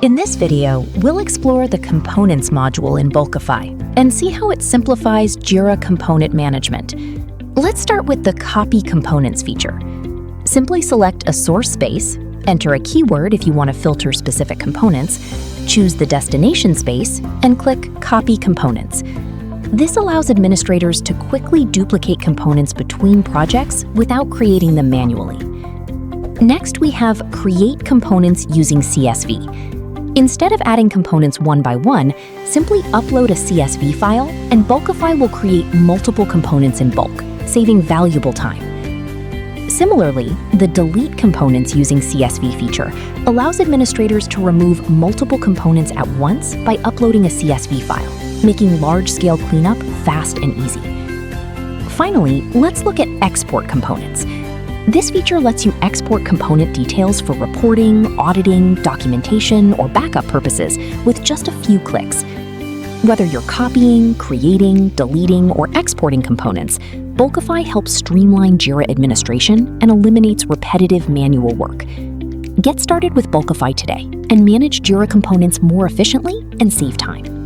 In this video, we'll explore the Components module in Bulkify and see how it simplifies Jira component management. Let's start with the Copy Components feature. Simply select a source space, enter a keyword if you want to filter specific components, choose the destination space, and click Copy Components. This allows administrators to quickly duplicate components between projects without creating them manually. Next, we have Create Components using CSV. Instead of adding components one by one, simply upload a CSV file and Bulkify will create multiple components in bulk, saving valuable time. Similarly, the Delete Components using CSV feature allows administrators to remove multiple components at once by uploading a CSV file, making large-scale cleanup fast and easy. Finally, let's look at Export Components. This feature lets you export component details for reporting, auditing, documentation, or backup purposes with just a few clicks. Whether you're copying, creating, deleting, or exporting components, Bulkify helps streamline Jira administration and eliminates repetitive manual work. Get started with Bulkify today and manage Jira components more efficiently and save time.